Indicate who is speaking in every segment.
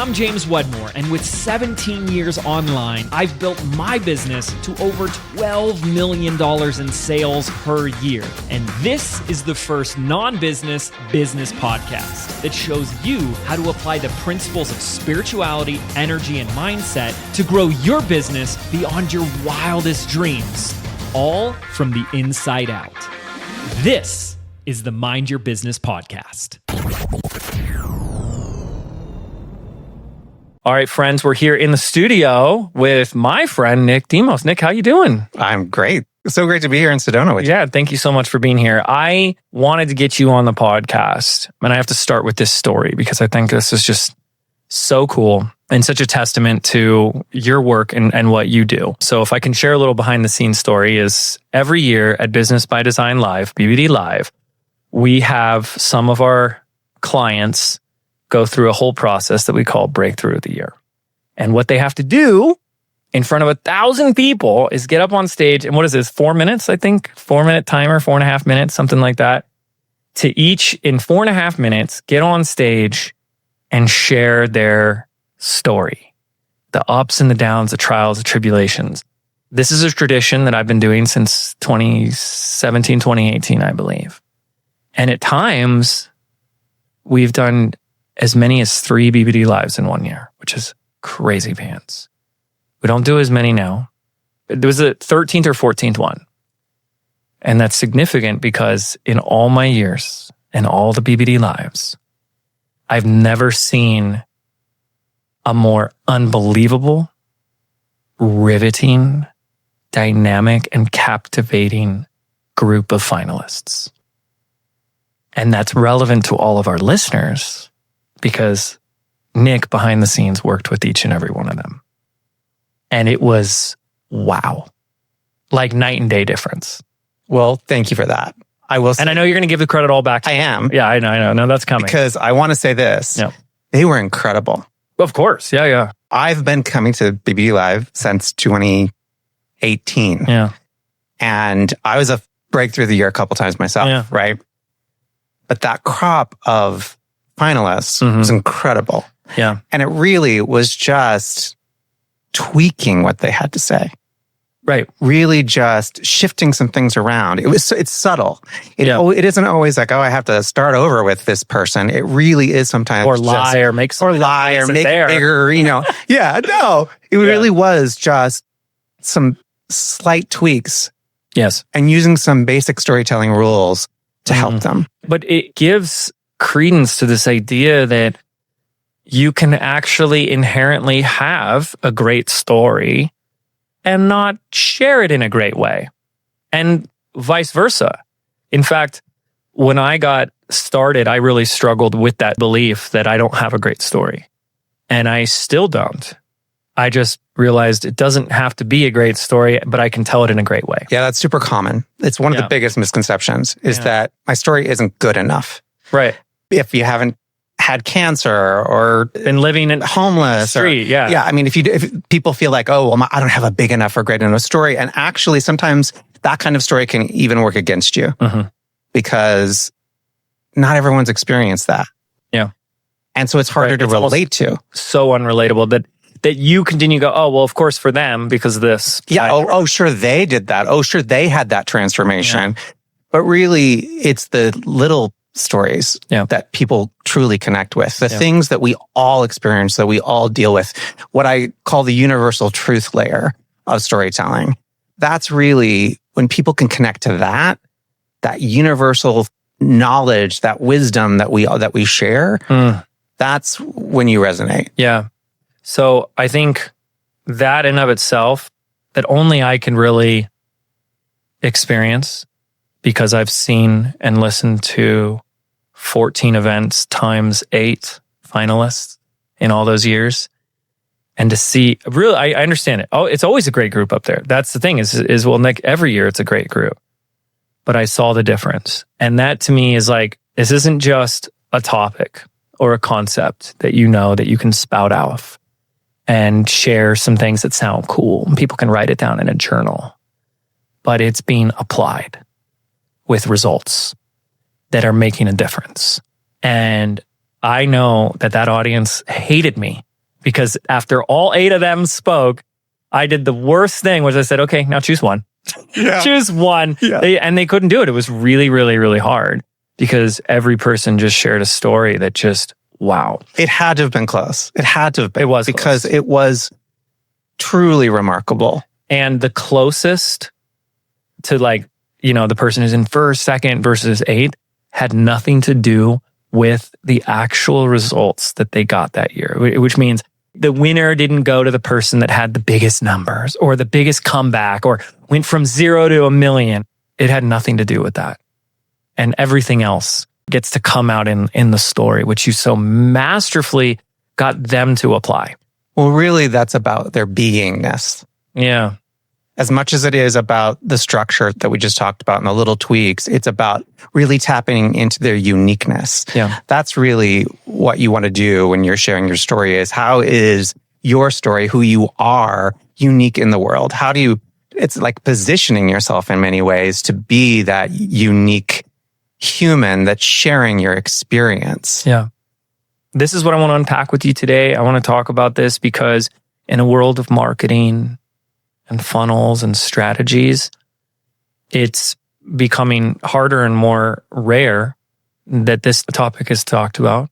Speaker 1: I'm James Wedmore, and with 17 years online, I've built my business to over $12 million in sales per year. And this is the first non-business business podcast that shows you how to apply the principles of spirituality, energy, and mindset to grow your business beyond your wildest dreams, all from the inside out. This is the Mind Your Business podcast. All right, friends, we're here in the studio with my friend, Nick Demos. Nick, how you doing?
Speaker 2: I'm great. It's so great to be here in Sedona with you.
Speaker 1: Yeah, thank you so much for being here. I wanted to get you on the podcast, and I have to start with this story because I think this is just so cool and such a testament to your work and what you do. So if I can share a little behind the scenes story is every year at Business by Design Live, BBD Live, we have some of our clients go through a whole process that we call Breakthrough of the Year. And what they have to do in front of 1,000 people is get up on stage, and what is this, 4 minutes, I think? 4-minute timer, 4.5 minutes, something like that. To each, in 4.5 minutes, get on stage and share their story. The ups and the downs, the trials, the tribulations. This is a tradition that I've been doing since 2017, 2018, I believe. And at times, we've done as many as 3 BBD Lives in 1 year, which is crazy pants. We don't do as many now. It was the 13th or 14th one. And that's significant because in all my years and all the BBD Lives, I've never seen a more unbelievable, riveting, dynamic, and captivating group of finalists. And that's relevant to all of our listeners because Nick, behind the scenes, worked with each and every one of them. And it was, wow, like night and day difference.
Speaker 2: Well, thank you for that. I will say,
Speaker 1: and I know you're going to give the credit all back to
Speaker 2: I am.
Speaker 1: Yeah, I know. No, that's coming.
Speaker 2: Because I want to say this.
Speaker 1: Yeah.
Speaker 2: They were incredible.
Speaker 1: Of course. Yeah.
Speaker 2: I've been coming to BBD Live since 2018.
Speaker 1: Yeah.
Speaker 2: And I was a Breakthrough of the Year a couple times myself, right? But that crop of finalists was incredible.
Speaker 1: Yeah.
Speaker 2: And it really was just tweaking what they had to say.
Speaker 1: Right.
Speaker 2: Really just shifting some things around. It's subtle. It isn't always like, oh, I have to start over with this person. It really is sometimes
Speaker 1: Or lie or make
Speaker 2: it bigger, Yeah, no. It really was just some slight tweaks.
Speaker 1: Yes.
Speaker 2: And using some basic storytelling rules to help them.
Speaker 1: But it gives credence to this idea that you can actually inherently have a great story and not share it in a great way, and vice versa. In fact, when I got started, I really struggled with that belief that I don't have a great story, and I still don't. I just realized it doesn't have to be a great story, but I can tell it in a great way.
Speaker 2: Yeah, that's super common. It's one of the biggest misconceptions is that my story isn't good enough.
Speaker 1: Right.
Speaker 2: If you haven't had cancer or
Speaker 1: been living in
Speaker 2: homeless
Speaker 1: street,
Speaker 2: yeah. I mean, if people feel like, oh, well, I don't have a big enough or great enough story, and actually, sometimes that kind of story can even work against you because not everyone's experienced that. Yeah, and so it's harder to relate to.
Speaker 1: So unrelatable that you continue to go, oh, well, of course for them because of this.
Speaker 2: Yeah. Oh, sure, they did that. Oh, sure, they had that transformation. Yeah. But really, it's the little stories that people truly connect with, the things that we all experience, that we all deal with, what I call the universal truth layer of storytelling. That's really when people can connect to that universal knowledge, that wisdom that we share, that's when you resonate.
Speaker 1: Yeah. So I think that in of itself, that only I can really experience because I've seen and listened to 14 events times 8 finalists in all those years. And to see, really, I understand it. Oh, it's always a great group up there. That's the thing is well, Nick, every year it's a great group. But I saw the difference. And that to me is like, this isn't just a topic or a concept that that you can spout off and share some things that sound cool. And people can write it down in a journal. But it's being applied with results that are making a difference. And I know that audience hated me because after all 8 of them spoke, I did the worst thing, which I said, okay, now choose one.
Speaker 2: Yeah.
Speaker 1: Choose one.
Speaker 2: Yeah.
Speaker 1: And they couldn't do it. It was really, really, really hard because every person just shared a story that just, wow.
Speaker 2: It had to have been close. It had to have been.
Speaker 1: It was
Speaker 2: because
Speaker 1: close.
Speaker 2: It was truly remarkable.
Speaker 1: And the closest to the person who's in first, second versus 8th had nothing to do with the actual results that they got that year, which means the winner didn't go to the person that had the biggest numbers or the biggest comeback or went from 0 to 1 million. It had nothing to do with that. And everything else gets to come out in the story, which you so masterfully got them to apply.
Speaker 2: Well, really, that's about their beingness.
Speaker 1: Yeah.
Speaker 2: As much as it is about the structure that we just talked about and the little tweaks, it's about really tapping into their uniqueness.
Speaker 1: Yeah.
Speaker 2: That's really what you want to do when you're sharing your story is how is your story, who you are, unique in the world? How do you, it's like positioning yourself in many ways to be that unique human that's sharing your experience.
Speaker 1: Yeah. This is what I want to unpack with you today. I want to talk about this because in a world of marketing and funnels and strategies, it's becoming harder and more rare that this topic is talked about,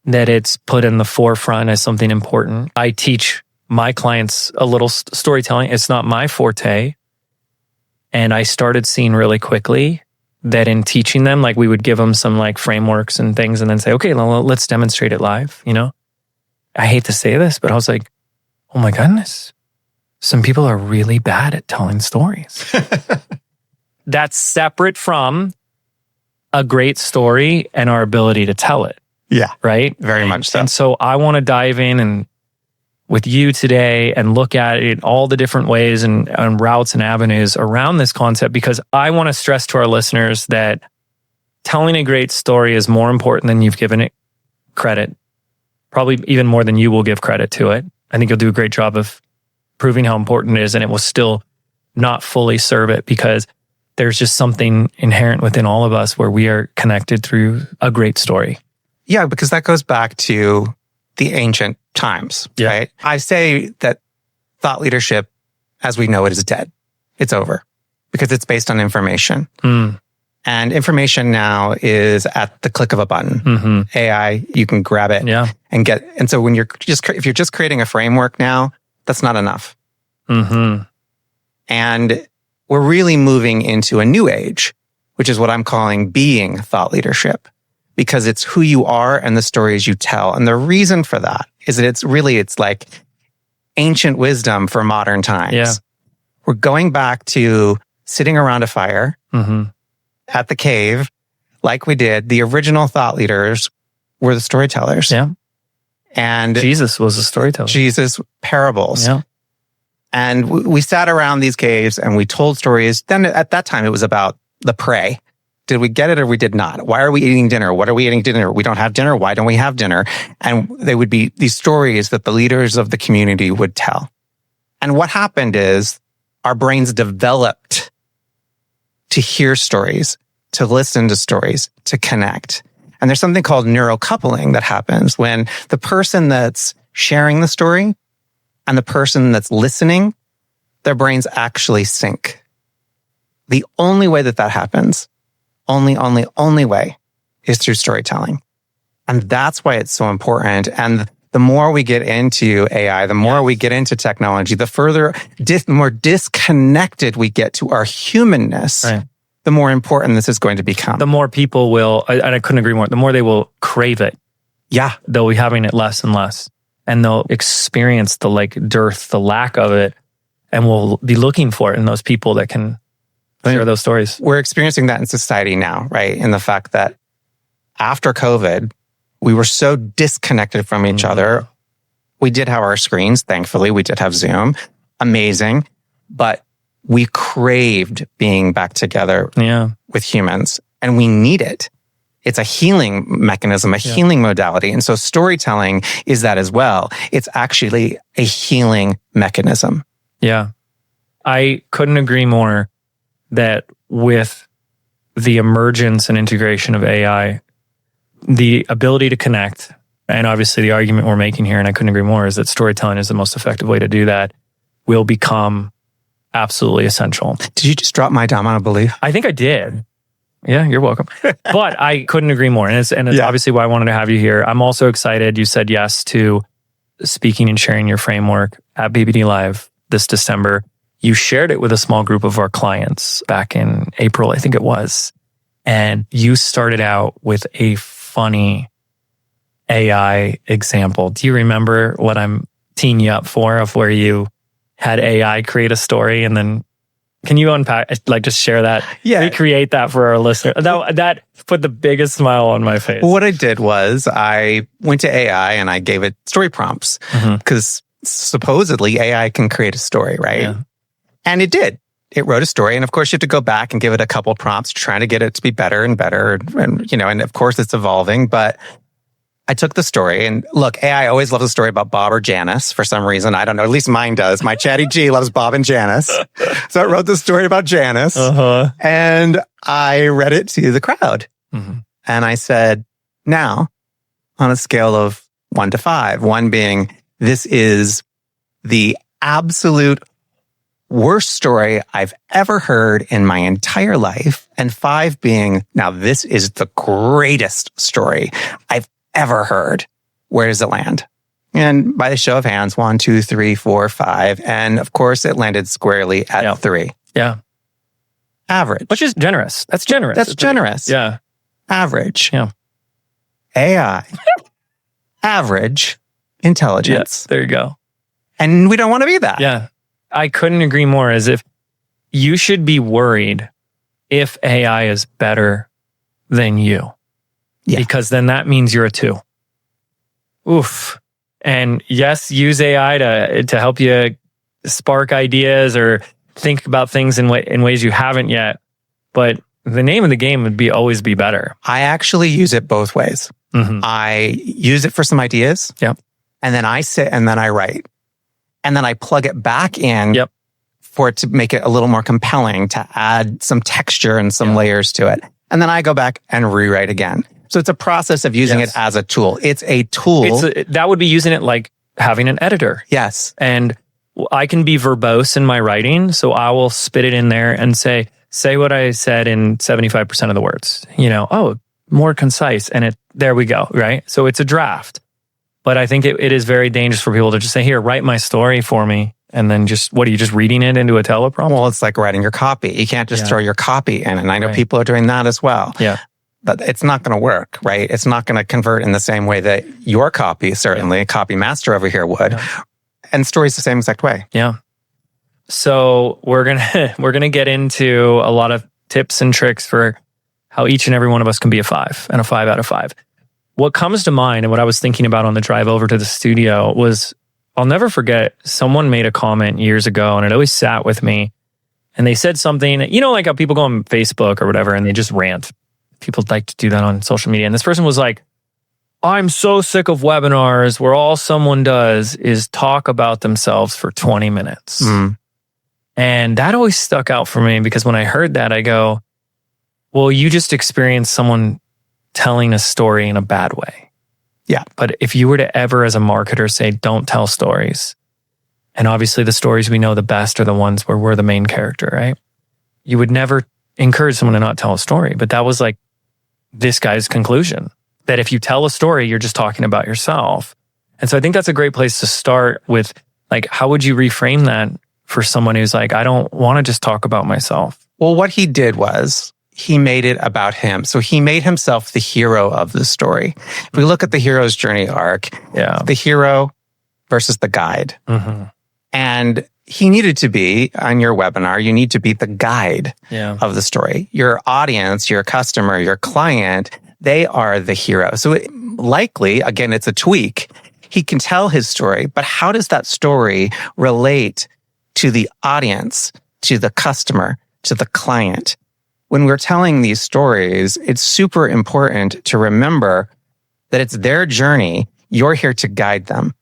Speaker 1: that it's put in the forefront as something important. I teach my clients a little storytelling. It's not my forte. And I started seeing really quickly that in teaching them, we would give them some frameworks and things and then say, okay, let's demonstrate it live. I hate to say this, but I was like, oh my goodness. Some people are really bad at telling stories. That's separate from a great story and our ability to tell it.
Speaker 2: Yeah.
Speaker 1: Right?
Speaker 2: Very much so.
Speaker 1: And so I want to dive in and with you today and look at it, all the different ways and routes and avenues around this concept, because I want to stress to our listeners that telling a great story is more important than you've given it credit. Probably even more than you will give credit to it. I think you'll do a great job of proving how important it is, and it will still not fully serve it because there's just something inherent within all of us where we are connected through a great story.
Speaker 2: Yeah, because that goes back to the ancient times, right? I say that thought leadership, as we know it, is dead. It's over because it's based on information. And information now is at the click of a button. AI, you can grab it and get. And so when if you're just creating a framework now, that's not enough. And we're really moving into a new age, which is what I'm calling being thought leadership, because it's who you are and the stories you tell. And the reason for that is that it's like ancient wisdom for modern times.
Speaker 1: Yeah.
Speaker 2: We're going back to sitting around a fire at the cave, like we did. The original thought leaders were the storytellers.
Speaker 1: Yeah.
Speaker 2: And
Speaker 1: Jesus was a storyteller.
Speaker 2: Jesus, parables.
Speaker 1: Yeah.
Speaker 2: And we sat around these caves and we told stories. Then at that time, it was about the prey. Did we get it or we did not? Why are we eating dinner? What are we eating dinner? We don't have dinner. Why don't we have dinner? And they would be these stories that the leaders of the community would tell. And what happened is our brains developed to hear stories, to listen to stories, to connect. And there's something called neurocoupling that happens when the person that's sharing the story and the person that's listening, their brains actually sync. The only way that happens, only way is through storytelling. And that's why it's so important. And the more we get into AI, the more we get into technology, the more disconnected we get to our humanness, the more important this is going to become.
Speaker 1: The more people will, and I couldn't agree more, the more they will crave it.
Speaker 2: Yeah.
Speaker 1: They'll be having it less and less. And they'll experience the dearth, the lack of it, and will be looking for it in those people that can share those stories.
Speaker 2: We're experiencing that in society now, right? In the fact that after COVID, we were so disconnected from each other. We did have our screens, thankfully. We did have Zoom. Amazing. But we craved being back together with humans, and we need it. It's a healing mechanism, a healing modality. And so storytelling is that as well. It's actually a healing mechanism.
Speaker 1: Yeah. I couldn't agree more that with the emergence and integration of AI, the ability to connect and obviously the argument we're making here, and I couldn't agree more, is that storytelling is the most effective way to do that, will become absolutely essential.
Speaker 2: Did you just drop my dominant belief?
Speaker 1: I think I did. Yeah, you're welcome. But I couldn't agree more. And it's obviously why I wanted to have you here. I'm also excited you said yes to speaking and sharing your framework at BBD Live this December. You shared it with a small group of our clients back in April, I think it was. And you started out with a funny AI example. Do you remember what I'm teeing you up for, of where you had AI create a story, and then can you unpack, like, just share that?
Speaker 2: Yeah.
Speaker 1: Recreate that for our listener. That put the biggest smile on my face.
Speaker 2: What I did was I went to AI and I gave it story prompts, because supposedly AI can create a story, right?
Speaker 1: Yeah.
Speaker 2: And it did. It wrote a story. And of course, you have to go back and give it a couple prompts, trying to get it to be better and better. And of course, it's evolving. But I took the story, and look, AI always loves a story about Bob or Janice for some reason. I don't know. At least mine does. My Chatty G loves Bob and Janice. So it wrote the story about Janice, and I read it to the crowd. And I said, now, on a scale of 1 to 5, 1 being, this is the absolute worst story I've ever heard in my entire life, and 5 being, now this is the greatest story I've ever heard. Where does it land? And by the show of hands, 1, 2, 3, 4, 5. And of course, it landed squarely at 3.
Speaker 1: Yeah.
Speaker 2: Average.
Speaker 1: Which is generous. That's generous.
Speaker 2: That's generous.
Speaker 1: Yeah.
Speaker 2: Average.
Speaker 1: Yeah.
Speaker 2: AI. Average intelligence.
Speaker 1: Yeah, there you go.
Speaker 2: And we don't want to be that.
Speaker 1: Yeah. I couldn't agree more, as if you should be worried if AI is better than you. Yeah. Because then that means you're a 2. Oof. And yes, use AI to help you spark ideas or think about things in ways you haven't yet. But the name of the game would always be better.
Speaker 2: I actually use it both ways. I use it for some ideas.
Speaker 1: Yep.
Speaker 2: And then I sit and then I write. And then I plug it back in for it to make it a little more compelling, to add some texture and some layers to it. And then I go back and rewrite again. So it's a process of using it as a tool. It's a tool.
Speaker 1: That would be using it like having an editor.
Speaker 2: Yes.
Speaker 1: And I can be verbose in my writing, so I will spit it in there and say what I said in 75% of the words. More concise. And there we go, right? So it's a draft. But I think it is very dangerous for people to just say, here, write my story for me. And then just reading it into a teleprompter?
Speaker 2: Well, it's like writing your copy. You can't just throw your copy in. And I know people are doing that as well.
Speaker 1: Yeah.
Speaker 2: But it's not going to work, right? It's not going to convert in the same way that your copy, certainly, copy master over here would. Yeah. And story's the same exact way.
Speaker 1: Yeah. So we're gonna get into a lot of tips and tricks for how each and every one of us can be a 5 and a 5 out of 5. What comes to mind and what I was thinking about on the drive over to the studio was, I'll never forget, someone made a comment years ago, and it always sat with me. And they said something, like how people go on Facebook or whatever, and they just rant. People like to do that on social media. And this person was like, I'm so sick of webinars where all someone does is talk about themselves for 20 minutes. And that always stuck out for me, because when I heard that, I go, well, you just experienced someone telling a story in a bad way.
Speaker 2: Yeah.
Speaker 1: But if you were to ever, as a marketer, say, don't tell stories, and obviously the stories we know the best are the ones where we're the main character, right? You would never encourage someone to not tell a story. But that was like this guy's conclusion, that if you tell a story, you're just talking about yourself. And so I think that's a great place to start with, like, how would you reframe that for someone who's like, I don't want to just talk about myself?
Speaker 2: Well, what he did was he made it about him. So he made himself the hero of the story. If we look at the hero's journey arc, the hero versus the guide. And he needed to be, on your webinar, you need to be the guide of the story. Your audience, your customer, your client, they are the hero. So likely, again, it's a tweak. He can tell his story, but how does that story relate to the audience, to the customer, to the client? When we're telling these stories, it's super important to remember that it's their journey. You're here to guide them.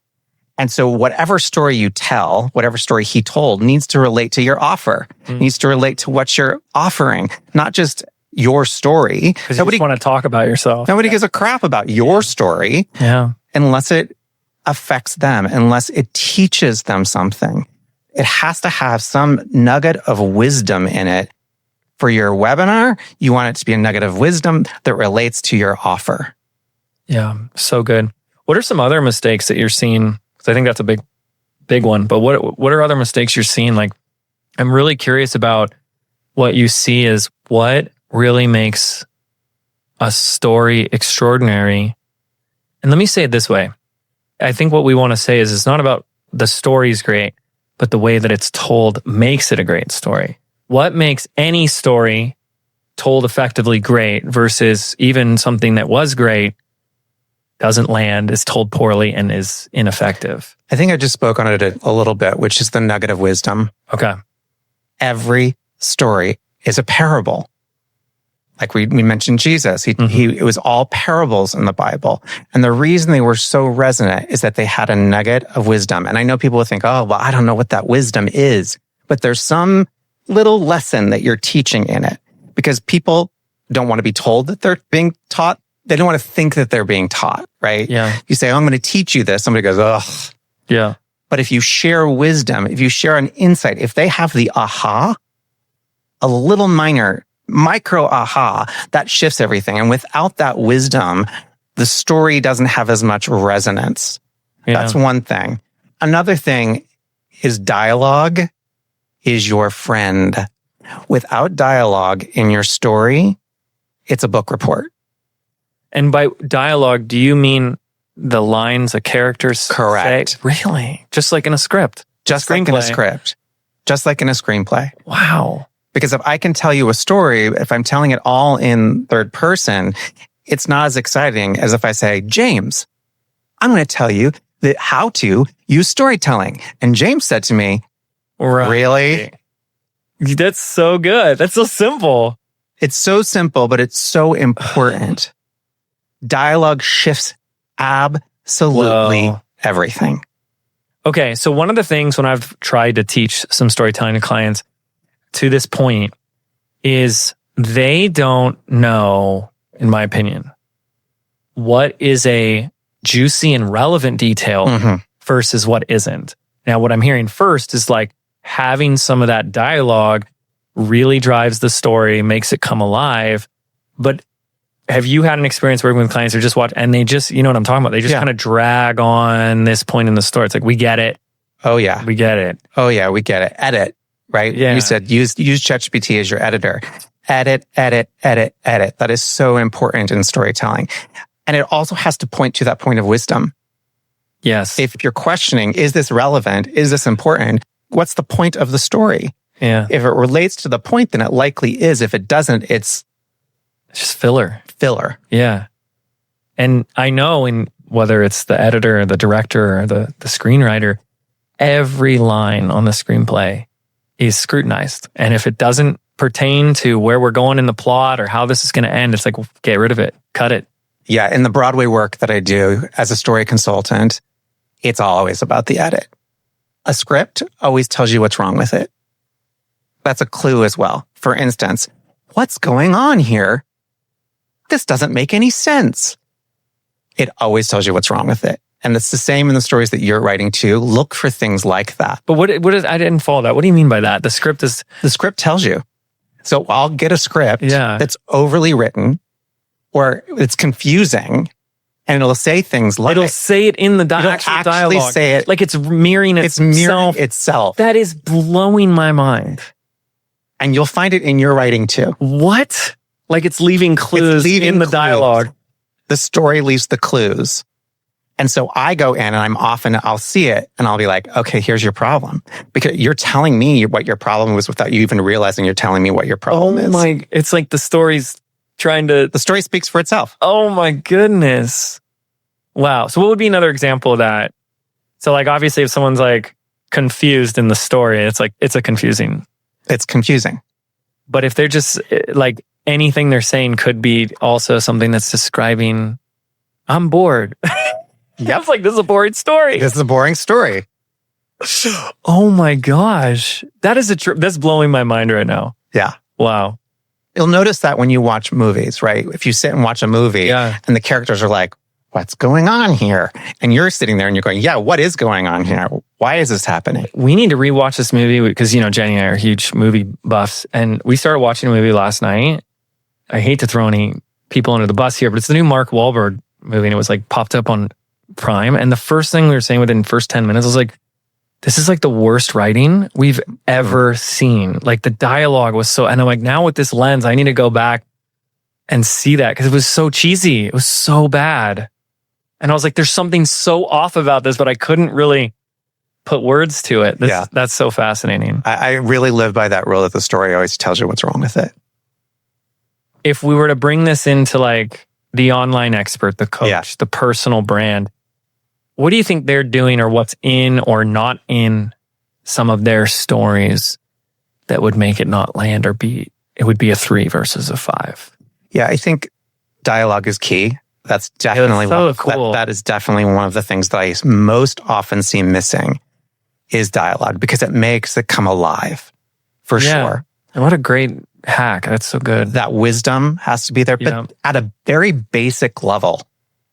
Speaker 2: And so whatever story you tell, whatever story he told, needs to relate to your offer, needs to relate to what you're offering, not just your story.
Speaker 1: Because you just want to talk about yourself.
Speaker 2: Nobody gives a crap about your story.
Speaker 1: Yeah.
Speaker 2: unless it affects them, unless it teaches them something. It has to have some nugget of wisdom in it. For your webinar, you want it to be a nugget of wisdom that relates to your offer.
Speaker 1: Yeah, so good. What are some other mistakes that you're seeing? Because I think that's a big one. But what are other mistakes you're seeing? Like, I'm really curious about what you see as what really makes a story extraordinary. And let me say it this way. I think what we want to say is it's not about the story's great, but the way that it's told makes it a great story. What makes any story told effectively great versus even something that was great doesn't land, is told poorly, and is ineffective?
Speaker 2: I think I just spoke on it a little bit, which is the nugget of wisdom.
Speaker 1: Okay.
Speaker 2: Every story is a parable. Like we mentioned Jesus. It was all parables in the Bible. And the reason they were so resonant is that they had a nugget of wisdom. And I know people will think, oh, well, I don't know what that wisdom is. But there's some little lesson that you're teaching in it, because people don't want to be told that they're being taught. They don't want to think that they're being taught, right?
Speaker 1: Yeah.
Speaker 2: You say, oh, I'm going to teach you this. Somebody goes, ugh.
Speaker 1: Yeah.
Speaker 2: But if you share wisdom, if you share an insight, if they have the aha, a little micro aha, that shifts everything. And without that wisdom, the story doesn't have as much resonance. Yeah. That's one thing. Another thing is dialogue is your friend. Without dialogue in your story, it's a book report.
Speaker 1: And by dialogue, do you mean the lines a character
Speaker 2: Correct.
Speaker 1: say? Really? Just like in a script?
Speaker 2: Just like in a script. Just like in a screenplay.
Speaker 1: Wow.
Speaker 2: Because if I can tell you a story, if I'm telling it all in third person, it's not as exciting as if I say, James, I'm going to tell you how to use storytelling. And James said to me, right. Really?
Speaker 1: That's so good. That's so simple.
Speaker 2: It's so simple, but it's so important. Dialogue shifts absolutely everything.
Speaker 1: Okay, so one of the things when I've tried to teach some storytelling to clients to this point is they don't know, in my opinion, what is a juicy and relevant detail versus what isn't. Now, what I'm hearing first is like having some of that dialogue really drives the story, makes it come alive. But have you had an experience working with clients who just watch and they just, you know what I'm talking about? They just kind of drag on this point in the story. It's like, we get it.
Speaker 2: Oh, yeah.
Speaker 1: We get it.
Speaker 2: Oh, yeah, we get it. Edit, right?
Speaker 1: Yeah.
Speaker 2: You said use ChatGPT as your editor. Edit. That is so important in storytelling. And it also has to point to that point of wisdom.
Speaker 1: Yes.
Speaker 2: If you're questioning, is this relevant? Is this important? What's the point of the story?
Speaker 1: Yeah.
Speaker 2: If it relates to the point, then it likely is. If it doesn't, it's
Speaker 1: just filler.
Speaker 2: Yeah.
Speaker 1: And I know whether it's the editor or the director or the screenwriter, every line on the screenplay is scrutinized. And if it doesn't pertain to where we're going in the plot or how this is going to end, it's like, get rid of it. Cut it.
Speaker 2: Yeah. In the Broadway work that I do as a story consultant, it's always about the edit. A script always tells you what's wrong with it. That's a clue as well. For instance, what's going on here? This doesn't make any sense. It always tells you what's wrong with it. And it's the same in the stories that you're writing too. Look for things like that.
Speaker 1: But what is, I didn't follow that. What do you mean by that? The script
Speaker 2: tells you. So I'll get a script that's overly written or it's confusing and it'll say things like...
Speaker 1: It'll say it in the actual dialogue.
Speaker 2: Say it.
Speaker 1: Like it's mirroring itself.
Speaker 2: It's mirroring itself.
Speaker 1: That is blowing my mind.
Speaker 2: And you'll find it in your writing too.
Speaker 1: What? Like it's leaving clues in the dialogue.
Speaker 2: The story leaves the clues. And so I go in and I'll see it and I'll be like, okay, here's your problem. Because you're telling me what your problem was without you even realizing you're telling me what your problem is.
Speaker 1: It's like the story's the
Speaker 2: story speaks for itself.
Speaker 1: Oh my goodness. Wow. So what would be another example of that? So like, obviously if someone's like confused in the story, it's confusing.
Speaker 2: It's confusing.
Speaker 1: But if they're just like, anything they're saying could be also something that's describing, I'm bored.
Speaker 2: Yep.
Speaker 1: It's like, this is a boring story.
Speaker 2: This is a boring story.
Speaker 1: Oh my gosh. That is that's blowing my mind right now.
Speaker 2: Yeah.
Speaker 1: Wow.
Speaker 2: You'll notice that when you watch movies, right? If you sit and watch a movie and the characters are like, what's going on here? And you're sitting there and you're going, yeah, what is going on here? Why is this happening?
Speaker 1: We need to rewatch this movie because, Jenny and I are huge movie buffs. And we started watching a movie last night. I hate to throw any people under the bus here, but it's the new Mark Wahlberg movie. And it was like popped up on Prime. And the first thing we were saying within the first 10 minutes was like, this is like the worst writing we've ever seen. Like the dialogue was and I'm like, now with this lens, I need to go back and see that because it was so cheesy. It was so bad. And I was like, there's something so off about this, but I couldn't really put words to it. That's so fascinating.
Speaker 2: I really live by that rule that the story always tells you what's wrong with it.
Speaker 1: If we were to bring this into like the online expert, the coach, the personal brand, what do you think they're doing or what's in or not in some of their stories that would make it not land or it would be a 3 versus a 5?
Speaker 2: Yeah, I think dialogue is key. That's definitely
Speaker 1: cool.
Speaker 2: That is definitely one of the things that I most often see missing is dialogue because it makes it come alive for sure.
Speaker 1: And what a great hack. That's so good.
Speaker 2: That wisdom has to be there, but at a very basic level,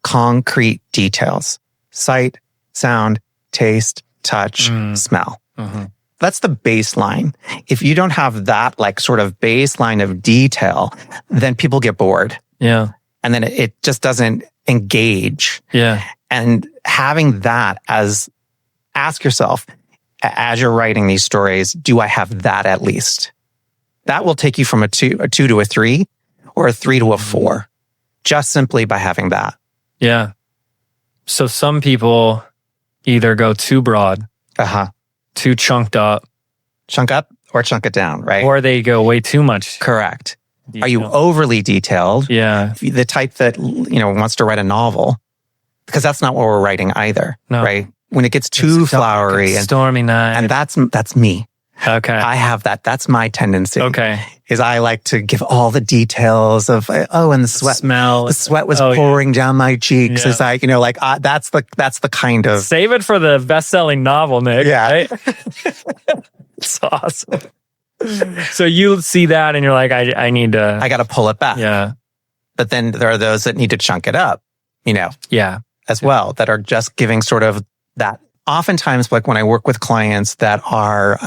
Speaker 2: concrete details, sight, sound, taste, touch, smell. Mm-hmm. That's the baseline. If you don't have that like sort of baseline of detail, then people get bored.
Speaker 1: Yeah.
Speaker 2: And then it just doesn't engage.
Speaker 1: Yeah.
Speaker 2: And having that ask yourself, as you're writing these stories, do I have that at least? That will take you from a 2 to a 3 or a 3 to a 4, just simply by having that.
Speaker 1: Yeah. So some people either go too broad, too chunked up.
Speaker 2: Chunk up or chunk it down, right?
Speaker 1: Or they go way too much.
Speaker 2: Correct. Detail. Are you overly detailed?
Speaker 1: Yeah.
Speaker 2: The type that, wants to write a novel, because that's not what we're writing either, right? When it gets too flowery and
Speaker 1: stormy night.
Speaker 2: And that's me.
Speaker 1: Okay.
Speaker 2: I have that. That's my tendency.
Speaker 1: Okay.
Speaker 2: Is I like to give all the details of, and the sweat.
Speaker 1: Smell.
Speaker 2: The sweat was pouring down my cheeks as I, that's the kind of.
Speaker 1: Save it for the best-selling novel, Nick.
Speaker 2: Yeah.
Speaker 1: Right? It's awesome. So you see that and you're like, I need to.
Speaker 2: I got to pull it back.
Speaker 1: Yeah.
Speaker 2: But then there are those that need to chunk it up,
Speaker 1: Yeah.
Speaker 2: as well, that are just giving sort of that. Oftentimes, like when I work with clients that are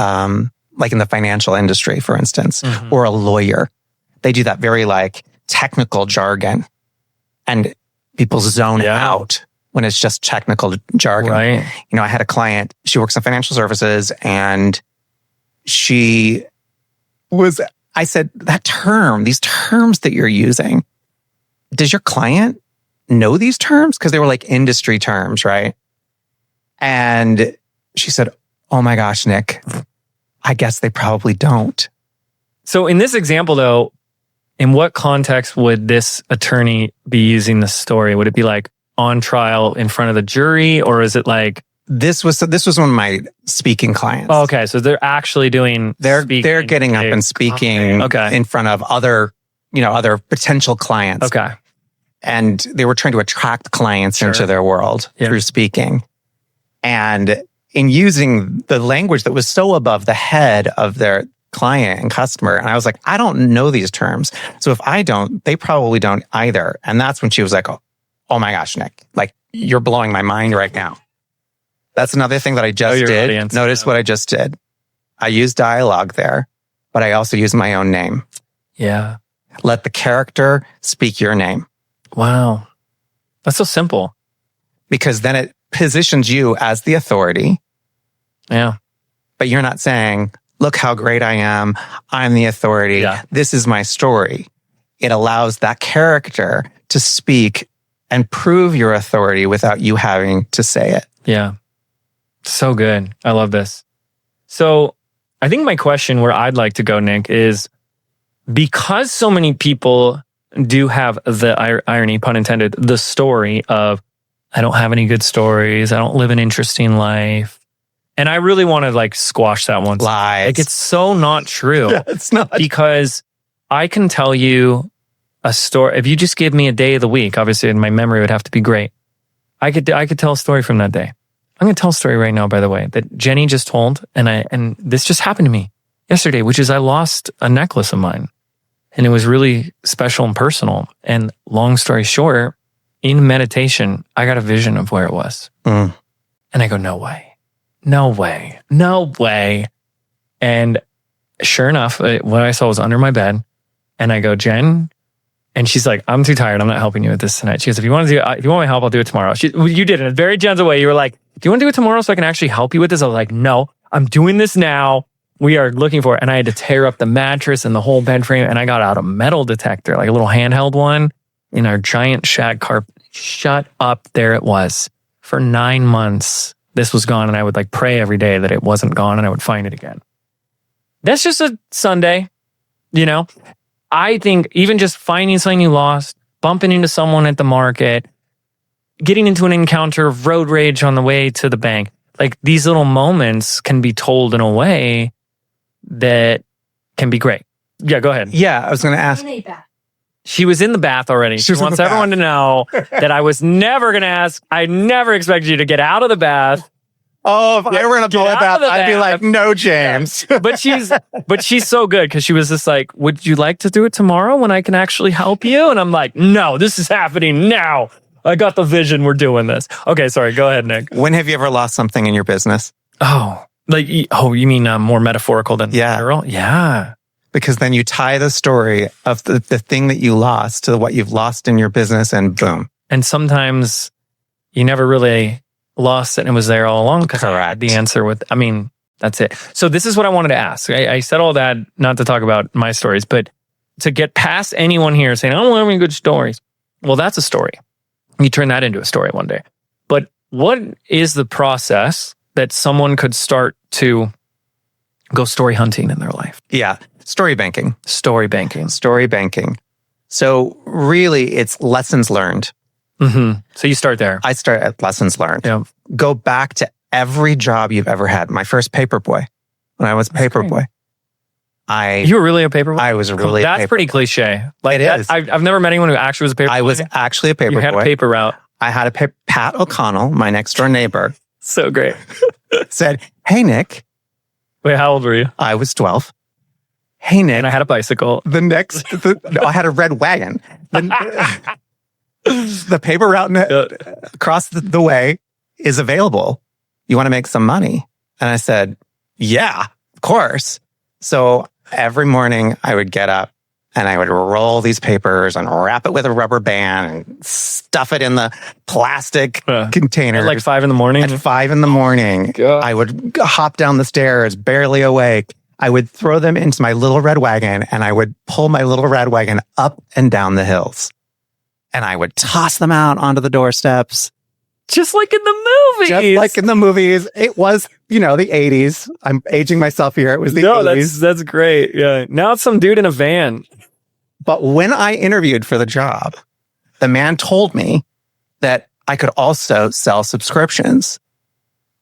Speaker 2: like in the financial industry, for instance, or a lawyer, they do that very like technical jargon and people zone out when it's just technical jargon.
Speaker 1: Right.
Speaker 2: I had a client, she works in financial services and I said, these terms that you're using, does your client know these terms? Because they were like industry terms, right? And she said, oh my gosh, Nick, I guess they probably don't.
Speaker 1: So in this example though, in what context would this attorney be using the story? Would it be like on trial in front of the jury, or is it like
Speaker 2: This was one of my speaking clients.
Speaker 1: Oh, okay, so they're actually doing.
Speaker 2: They're getting up and speaking in front of other potential clients.
Speaker 1: Okay,
Speaker 2: and they were trying to attract clients into their world through speaking, and in using the language that was so above the head of their client and customer. And I was like, I don't know these terms, so if I don't, they probably don't either. And that's when she was like, oh my gosh, Nick, like you're blowing my mind right now. That's another thing that I just did.
Speaker 1: Audience.
Speaker 2: Notice what I just did. I used dialogue there, but I also used my own name.
Speaker 1: Yeah.
Speaker 2: Let the character speak your name.
Speaker 1: Wow. That's so simple.
Speaker 2: Because then it positions you as the authority.
Speaker 1: Yeah.
Speaker 2: But you're not saying, look how great I am. I'm the authority.
Speaker 1: Yeah.
Speaker 2: This is my story. It allows that character to speak and prove your authority without you having to say it.
Speaker 1: Yeah. So good. I love this. So I think my question where I'd like to go, Nick, is because so many people do have the irony, pun intended, the story of, I don't have any good stories. I don't live an interesting life. And I really want to like squash that one.
Speaker 2: Lies.
Speaker 1: Like it's so not true.
Speaker 2: Yeah, it's not.
Speaker 1: Because I can tell you a story. If you just give me a day of the week, obviously my memory would have to be great. I could tell a story from that day. I'm going to tell a story right now, by the way, that Jenny just told. And this just happened to me yesterday, which is I lost a necklace of mine. And it was really special and personal. And long story short, in meditation, I got a vision of where it was. And I go, no way. And sure enough, what I saw was under my bed. And I go, Jen, and she's like, I'm too tired. I'm not helping you with this tonight. She goes, if you want my help, I'll do it tomorrow. You did it in a very gentle way. You were like, do you want to do it tomorrow so I can actually help you with this? I was like, no, I'm doing this now. We are looking for it. And I had to tear up the mattress and the whole bed frame. And I got out a metal detector, like a little handheld one in our giant shag carpet. Shut up. There it was. For 9 months, this was gone. And I would like pray every day that it wasn't gone and I would find it again. That's just a Sunday, you know? I think even just finding something you lost, bumping into someone at the market, getting into an encounter of road rage on the way to the bank, like these little moments can be told in a way that can be great. Yeah, go ahead.
Speaker 2: Yeah, I was going to ask.
Speaker 1: She was in the bath already. She wants everyone to know that I was never going to ask. I never expected you to get out of the bath.
Speaker 2: Oh, if I were in a toilet bath, I'd be like, no, James.
Speaker 1: But she's so good because she was just like, would you like to do it tomorrow when I can actually help you? And I'm like, no, this is happening now. I got the vision. We're doing this. Okay, sorry. Go ahead, Nick.
Speaker 2: When have you ever lost something in your business?
Speaker 1: You mean more metaphorical than literal? Yeah.
Speaker 2: Because then you tie the story of the thing that you lost to what you've lost in your business and boom.
Speaker 1: And sometimes you never really lost it and it was there all along.
Speaker 2: Correct.
Speaker 1: The answer that's it. So this is what I wanted to ask. I said all that not to talk about my stories, but to get past anyone here saying, I don't have any good stories. Well, that's a story. You turn that into a story one day. But what is the process that someone could start to go story hunting in their life?
Speaker 2: Yeah. Story banking.
Speaker 1: Story banking.
Speaker 2: So really, it's lessons learned.
Speaker 1: Mm-hmm. So you start there.
Speaker 2: I start at lessons learned.
Speaker 1: Yeah.
Speaker 2: Go back to every job you've ever had. My first paper boy, when I was a paper boy.
Speaker 1: You were really a paper boy?
Speaker 2: I was really a paper boy.
Speaker 1: That's pretty cliche.
Speaker 2: Like
Speaker 1: it is. I've never met anyone who actually was a paper boy.
Speaker 2: I was actually a paper boy.
Speaker 1: You had a paper route.
Speaker 2: I had Pat O'Connell, my next door neighbor.
Speaker 1: So great.
Speaker 2: Said, hey, Nick.
Speaker 1: Wait, how old were you?
Speaker 2: I was 12. Hey, Nick.
Speaker 1: And I had a bicycle.
Speaker 2: I had a red wagon. The paper route across the way is available. You want to make some money? And I said, yeah, of course. So every morning I would get up and I would roll these papers and wrap it with a rubber band and stuff it in the plastic container.
Speaker 1: At like 5 a.m?
Speaker 2: At 5 a.m, I would hop down the stairs, barely awake. I would throw them into my little red wagon and I would pull my little red wagon up and down the hills. And I would toss them out onto the doorsteps.
Speaker 1: Just like in the movies.
Speaker 2: It was, the 80s. I'm aging myself here. It was the 80s.
Speaker 1: That's great. Yeah. Now it's some dude in a van.
Speaker 2: But when I interviewed for the job, the man told me that I could also sell subscriptions.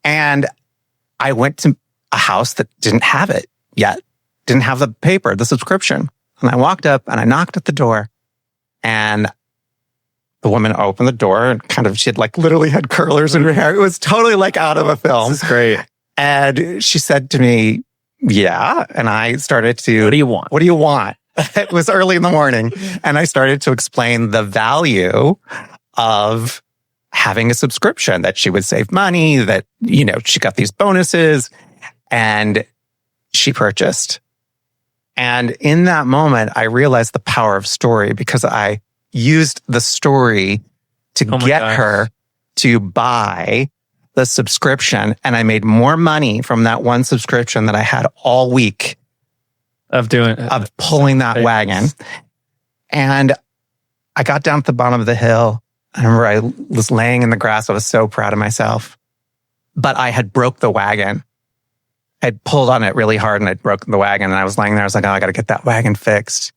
Speaker 2: And I went to a house that didn't have it yet. Didn't have the subscription. And I walked up and I knocked at the door and the woman opened the door and she had literally had curlers in her hair. It was totally out of a film.
Speaker 1: This is great.
Speaker 2: And she said to me, yeah. And I started to,
Speaker 1: what do you want?
Speaker 2: It was early in the morning. And I started to explain the value of having a subscription, that she would save money, that, she got these bonuses, and she purchased. And in that moment, I realized the power of story because I used the story to get her to buy the subscription. And I made more money from that one subscription that I had all week
Speaker 1: of
Speaker 2: pulling that wagon. And I got down at the bottom of the hill. I remember I was laying in the grass. I was so proud of myself. But I had broke the wagon. I'd pulled on it really hard and I'd broken the wagon. And I was laying there. I was like, oh, I got to get that wagon fixed.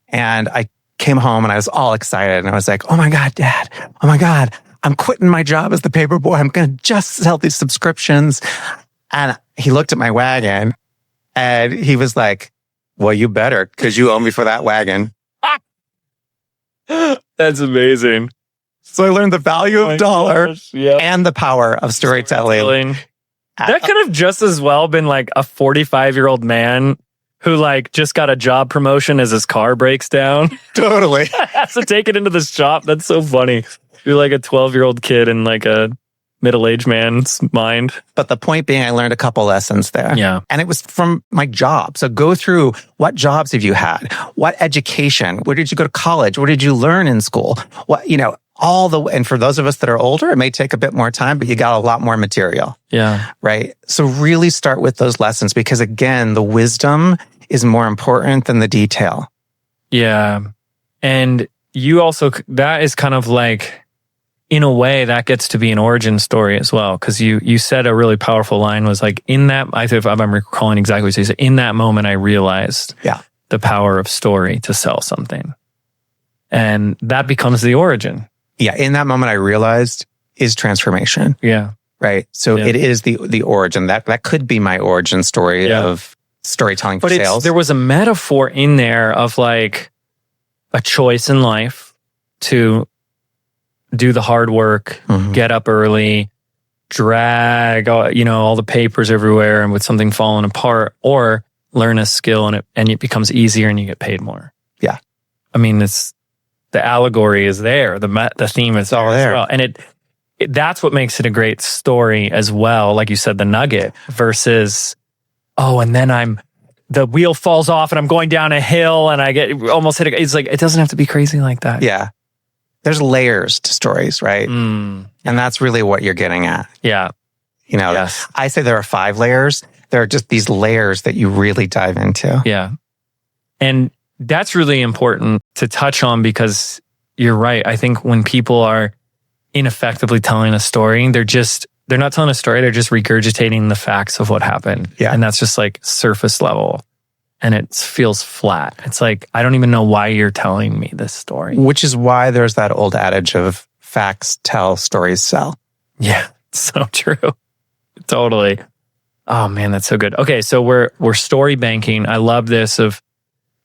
Speaker 2: And I came home and I was all excited. And I was like, oh my God, Dad. Oh my God. I'm quitting my job as the paper boy. I'm going to just sell these subscriptions. And he looked at my wagon and he was like, well, you better, because you owe me for that wagon.
Speaker 1: That's amazing.
Speaker 2: So I learned the value of dollar and the power of storytelling.
Speaker 1: That could have just as well been a 45-year-old man who just got a job promotion as his car breaks down.
Speaker 2: Totally.
Speaker 1: Has to take it into the shop. That's so funny. You're like a 12-year-old kid in like a middle-aged man's mind.
Speaker 2: But the point being, I learned a couple lessons there.
Speaker 1: Yeah.
Speaker 2: And it was from my job. So go through, what jobs have you had? What education? Where did you go to college? What did you learn in school? What, and for those of us that are older, it may take a bit more time, but you got a lot more material.
Speaker 1: Yeah.
Speaker 2: Right? So really start with those lessons, because again, the wisdom is more important than the detail.
Speaker 1: Yeah. And you also, that is kind of like, in a way, that gets to be an origin story as well. Because you said a really powerful line was like, in that, if I'm recalling exactly what you said, in that moment, I realized the power of story to sell something. And that becomes the origin.
Speaker 2: Yeah. In that moment, I realized is transformation.
Speaker 1: Yeah.
Speaker 2: Right. So it is the origin. That could be my origin story of storytelling for sales.
Speaker 1: There was a metaphor in there of like a choice in life to do the hard work, get up early, drag, all the papers everywhere and with something falling apart, or learn a skill and it becomes easier and you get paid more.
Speaker 2: Yeah.
Speaker 1: I mean, the allegory is there. The theme is all there. As well. And that's what makes it a great story as well. Like you said, the nugget versus, and then the wheel falls off and I'm going down a hill and I get almost hit. It's like, it doesn't have to be crazy like that.
Speaker 2: Yeah. There's layers to stories, right? And that's really what you're getting at.
Speaker 1: Yeah.
Speaker 2: I say there are 5 layers. There are just these layers that you really dive into.
Speaker 1: Yeah. And that's really important to touch on, because you're right. I think when people are ineffectively telling a story, they're not telling a story. They're just regurgitating the facts of what happened.
Speaker 2: Yeah.
Speaker 1: And that's just like surface level. And it feels flat. It's like, I don't even know why you're telling me this story.
Speaker 2: Which is why there's that old adage of facts tell, stories sell.
Speaker 1: Yeah, so true. Totally. Oh man, that's so good. Okay, so we're story banking. I love this of,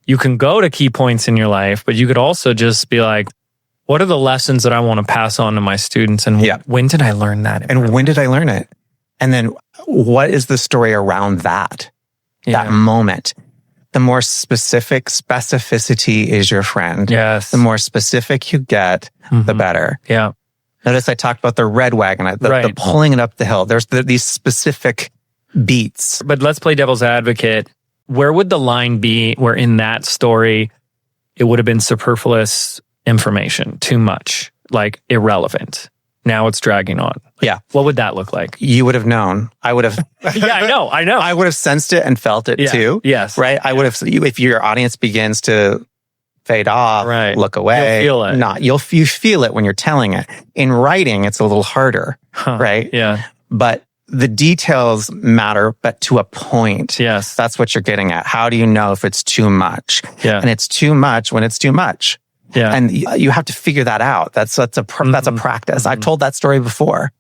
Speaker 1: you can go to key points in your life, but you could also just be like, what are the lessons that I want to pass on to my students? And when did I learn that?
Speaker 2: And when did I learn it? And then what is the story around that moment? The more specificity is your friend.
Speaker 1: Yes.
Speaker 2: The more specific you get, the better.
Speaker 1: Yeah.
Speaker 2: Notice I talked about the red wagon, the pulling it up the hill. There's these specific beats.
Speaker 1: But let's play devil's advocate. Where would the line be where in that story, it would have been superfluous information, too much, like irrelevant? Now it's dragging on.
Speaker 2: Yeah.
Speaker 1: What would that look like?
Speaker 2: You would have known. I would have.
Speaker 1: Yeah, I know.
Speaker 2: I would have sensed it and felt it too.
Speaker 1: Yes.
Speaker 2: Right. I would have, if your audience begins to fade off, look away.
Speaker 1: You'll feel it.
Speaker 2: You feel it when you're telling it. In writing, it's a little harder. Right.
Speaker 1: Yeah.
Speaker 2: But the details matter, but to a point.
Speaker 1: Yes.
Speaker 2: That's what you're getting at. How do you know if it's too much?
Speaker 1: Yeah.
Speaker 2: And it's too much when it's too much.
Speaker 1: Yeah.
Speaker 2: And you have to figure that out. That's a practice. I've told that story before,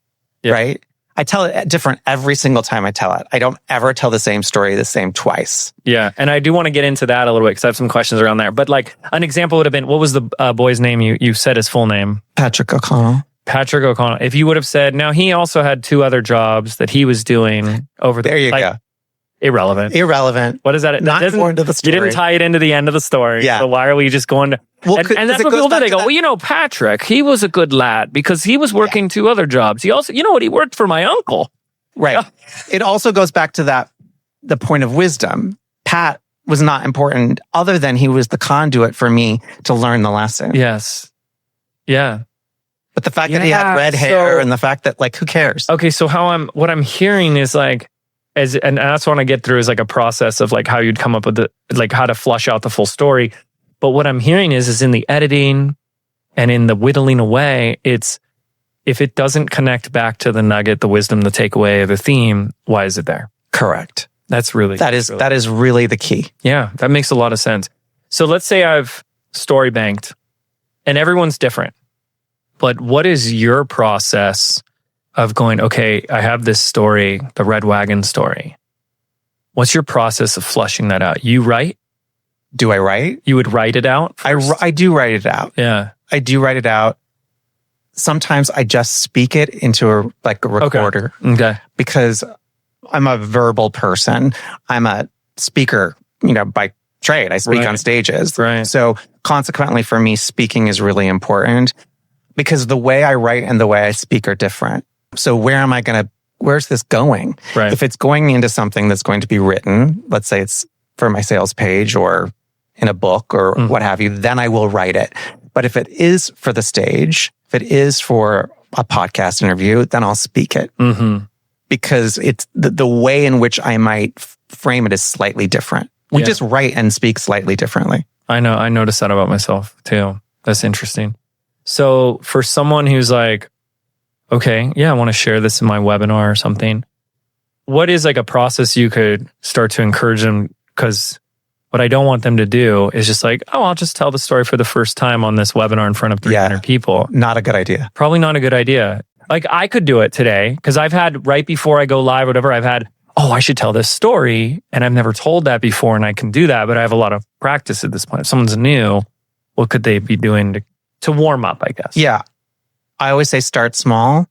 Speaker 2: right? I tell it different every single time I tell it. I don't ever tell the same story the same twice.
Speaker 1: Yeah. And I do want to get into that a little bit because I have some questions around there. But like an example would have been, what was the boy's name? You said his full name.
Speaker 2: Patrick O'Connell.
Speaker 1: Patrick O'Connell. If you would have said, now he also had 2 other jobs that he was doing over there.
Speaker 2: There you go. Irrelevant.
Speaker 1: What is that?
Speaker 2: Not important to the story.
Speaker 1: You didn't tie it into the end of the story.
Speaker 2: Yeah.
Speaker 1: So why are we just going to...
Speaker 2: Well,
Speaker 1: and that's what people do. They go, well, Patrick, he was a good lad because he was working 2 other jobs. He also, he worked for my uncle.
Speaker 2: Right. It also goes back to the point of wisdom. Pat was not important other than he was the conduit for me to learn the lesson.
Speaker 1: Yes. Yeah.
Speaker 2: But the fact that he had red hair and the fact that, like, who cares?
Speaker 1: Okay. So what I'm hearing is like, and that's what I want to get through is like a process of like how you'd come up with how to flush out the full story. But what I'm hearing is in the editing and in the whittling away, it's, if it doesn't connect back to the nugget, the wisdom, the takeaway, the theme, why is it there?
Speaker 2: Correct.
Speaker 1: That is
Speaker 2: really the key.
Speaker 1: Yeah, that makes a lot of sense. So let's say I've story banked and everyone's different, but what is your process of going, okay, I have this story, the red wagon story. What's your process of flushing that out? You write?
Speaker 2: Do I write?
Speaker 1: You would write it out first?
Speaker 2: I do write it out.
Speaker 1: Yeah.
Speaker 2: I do write it out. Sometimes I just speak it into a recorder.
Speaker 1: Okay.
Speaker 2: Because I'm a verbal person. I'm a speaker, by trade. I speak on stages.
Speaker 1: Right.
Speaker 2: So consequently for me, speaking is really important. because the way I write and the way I speak are different. So where's this going?
Speaker 1: Right.
Speaker 2: If it's going into something that's going to be written, let's say it's for my sales page or in a book or what have you, then I will write it. But if it is for the stage, if it is for a podcast interview, then I'll speak it. Because it's the way in which I might frame it is slightly different. We just write and speak slightly differently.
Speaker 1: I know. I noticed that about myself too. That's interesting. So for someone who's like, okay, yeah, I want to share this in my webinar or something, what is like a process you could start to encourage them? Because what I don't want them to do is just like, oh, I'll just tell the story for the first time on this webinar in front of 300 people.
Speaker 2: Not a good idea.
Speaker 1: Probably not a good idea. Like I could do it today because I've had right before I go live, whatever, I've had, oh, I should tell this story. And I've never told that before and I can do that, but I have a lot of practice at this point. If someone's new, what could they be doing to warm up, I guess?
Speaker 2: Yeah. I always say start small,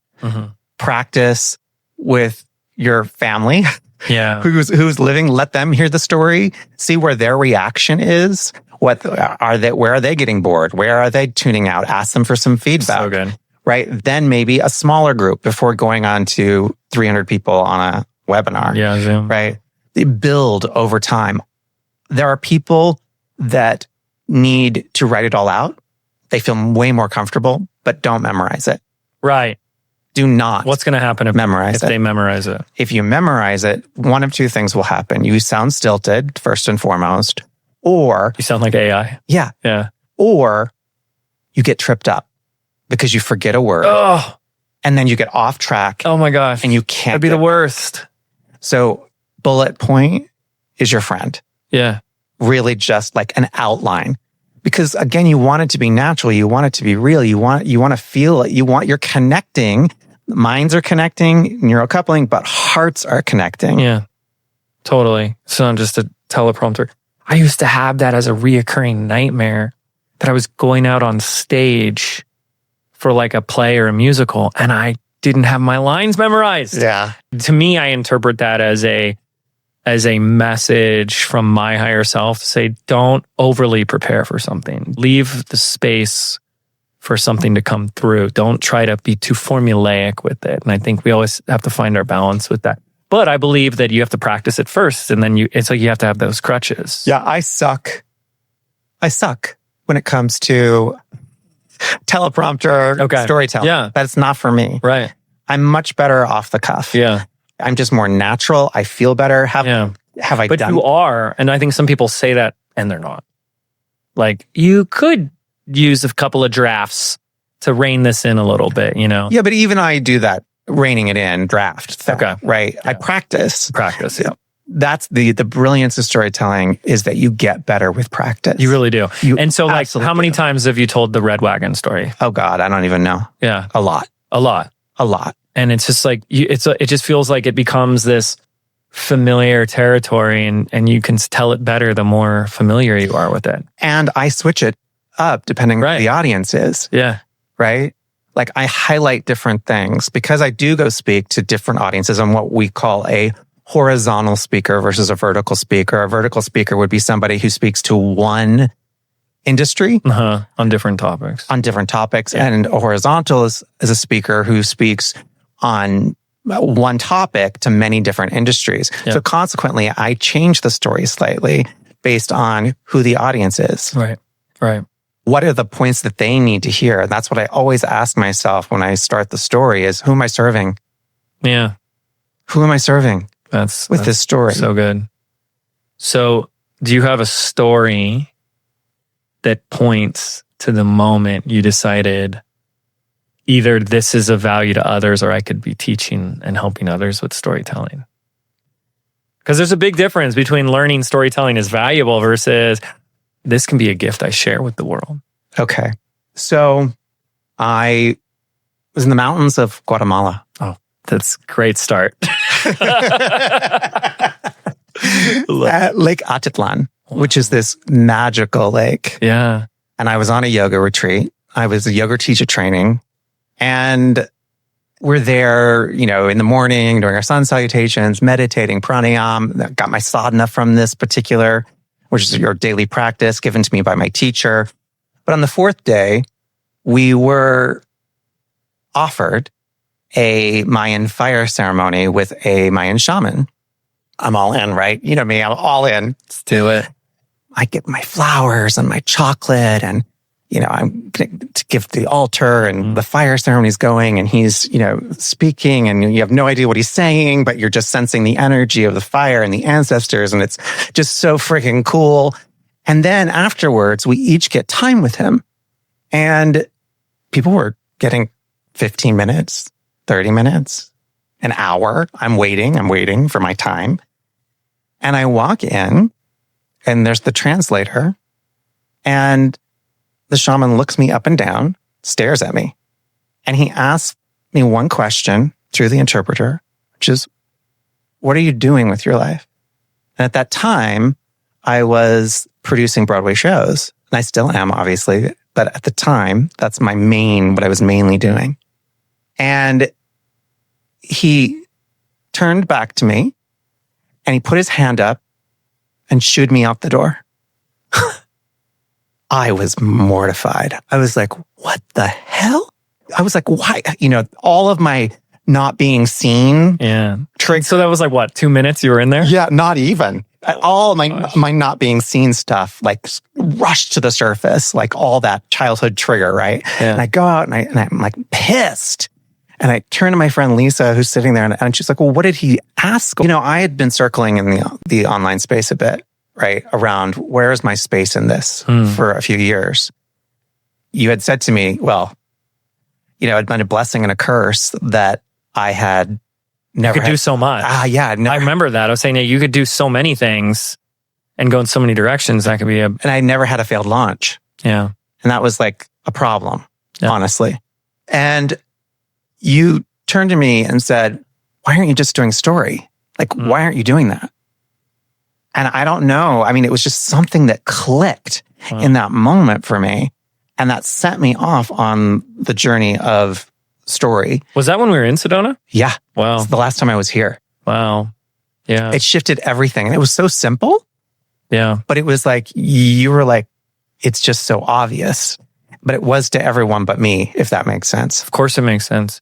Speaker 2: practice with your family.
Speaker 1: Yeah.
Speaker 2: Who's living, let them hear the story, see where their reaction is. Where are they getting bored? Where are they tuning out? Ask them for some feedback.
Speaker 1: So good.
Speaker 2: Right? Then maybe a smaller group before going on to 300 people on a webinar.
Speaker 1: Yeah, Zoom.
Speaker 2: Right? They build over time. There are people that need to write it all out. They feel way more comfortable, but don't memorize it.
Speaker 1: Right.
Speaker 2: Do not.
Speaker 1: What's going to happen if they memorize it?
Speaker 2: If you memorize it, one of two things will happen. You sound stilted, first and foremost, or...
Speaker 1: You sound like AI.
Speaker 2: Yeah.
Speaker 1: Yeah.
Speaker 2: Or you get tripped up because you forget a word.
Speaker 1: Oh.
Speaker 2: And then you get off track.
Speaker 1: Oh my gosh.
Speaker 2: And you can't.
Speaker 1: That'd be the worst.
Speaker 2: So bullet point is your friend.
Speaker 1: Yeah.
Speaker 2: Really just like an outline. Because again, you want it to be natural. You want it to be real. You want to feel it. You're connecting. Minds are connecting, neurocoupling, but hearts are connecting.
Speaker 1: Yeah, totally. It's not just a teleprompter. I used to have that as a reoccurring nightmare that I was going out on stage for like a play or a musical and I didn't have my lines memorized.
Speaker 2: Yeah.
Speaker 1: To me, I interpret that as a message from my higher self to say, don't overly prepare for something. Leave the space for something to come through. Don't try to be too formulaic with it. And I think we always have to find our balance with that. But I believe that you have to practice it first. And then it's like you have to have those crutches.
Speaker 2: Yeah, I suck when it comes to teleprompter storytelling.
Speaker 1: Yeah.
Speaker 2: That's not for me.
Speaker 1: Right.
Speaker 2: I'm much better off the cuff.
Speaker 1: Yeah.
Speaker 2: I'm just more natural. I feel better. Have I
Speaker 1: but
Speaker 2: done?
Speaker 1: You are. And I think some people say that and they're not. Like you could use a couple of drafts to rein this in a little bit, you know?
Speaker 2: Yeah, but even I do that, reining it in, draft thing, right? Yeah. I practice.
Speaker 1: Yeah.
Speaker 2: That's the brilliance of storytelling is that you get better with practice.
Speaker 1: You really do. And so like, how many times have you told the Red Wagon story?
Speaker 2: Oh God, I don't even know.
Speaker 1: Yeah.
Speaker 2: A lot.
Speaker 1: And it's just like, it just feels like it becomes this familiar territory and you can tell it better the more familiar you are with it.
Speaker 2: And I switch it up depending on who the audience is.
Speaker 1: Yeah.
Speaker 2: Right? Like I highlight different things because I do go speak to different audiences on what we call a horizontal speaker versus a vertical speaker. A vertical speaker would be somebody who speaks to one industry
Speaker 1: on different topics.
Speaker 2: Yeah. And a horizontal is a speaker who speaks on one topic to many different industries. Yeah. So consequently, I change the story slightly based on who the audience is.
Speaker 1: Right.
Speaker 2: What are the points that they need to hear? And that's what I always ask myself when I start the story is, who am I serving?
Speaker 1: Yeah.
Speaker 2: Who am I serving
Speaker 1: that's
Speaker 2: this story?
Speaker 1: So good. So do you have a story that points to the moment you decided either this is of value to others or I could be teaching and helping others with storytelling? Because there's a big difference between learning storytelling is valuable versus this can be a gift I share with the world.
Speaker 2: Okay. So I was in the mountains of Guatemala.
Speaker 1: Oh, that's a great start.
Speaker 2: At Lake Atitlan, which is this magical lake.
Speaker 1: Yeah.
Speaker 2: And I was on a yoga retreat. I was a yoga teacher training. And we're there, in the morning doing our sun salutations, meditating, pranayam. Got my sadhana from this particular, which is your daily practice given to me by my teacher. But on the fourth day, we were offered a Mayan fire ceremony with a Mayan shaman. I'm all in, right? You know me, I'm all in.
Speaker 1: Let's do it.
Speaker 2: I get my flowers and my chocolate and, you know, I'm going to give the altar and the fire ceremony's going and he's, you know, speaking and you have no idea what he's saying, but you're just sensing the energy of the fire and the ancestors. And it's just so freaking cool. And then afterwards, we each get time with him. And people were getting 15 minutes, 30 minutes, an hour. I'm waiting for my time. And I walk in and there's the translator and the shaman looks me up and down, stares at me. And he asks me one question through the interpreter, which is, what are you doing with your life? And at that time, I was producing Broadway shows. And I still am, obviously. But at the time, that's what I was mainly doing. And he turned back to me and he put his hand up and shooed me out the door. I was mortified. I was like, what the hell? I was like, why? You know, all of my not being seen.
Speaker 1: Yeah. So that was like, what, 2 minutes you were in there?
Speaker 2: Yeah, not even. All my not being seen stuff, like rushed to the surface, like all that childhood trigger, right?
Speaker 1: Yeah.
Speaker 2: And I go out and I'm like pissed. And I turn to my friend Lisa, who's sitting there, and she's like, well, what did he ask? You know, I had been circling in the online space a bit, right? Around where is my space in this for a few years. You had said to me, well, you know, it'd been a blessing and a curse that I had never
Speaker 1: do so much.
Speaker 2: Yeah.
Speaker 1: I remember that. I was saying that you could do so many things and go in so many directions. That could be
Speaker 2: And I never had a failed launch.
Speaker 1: Yeah.
Speaker 2: And that was like a problem, honestly. And you turned to me and said, why aren't you just doing story? Like, why aren't you doing that? And I don't know. I mean, it was just something that clicked in that moment for me. And that set me off on the journey of story.
Speaker 1: Was that when we were in Sedona?
Speaker 2: Yeah.
Speaker 1: Wow.
Speaker 2: It's the last time I was here.
Speaker 1: Wow. Yeah.
Speaker 2: It shifted everything. And it was so simple.
Speaker 1: Yeah.
Speaker 2: But it was like, you were like, it's just so obvious. But it was to everyone but me, if that makes sense.
Speaker 1: Of course it makes sense.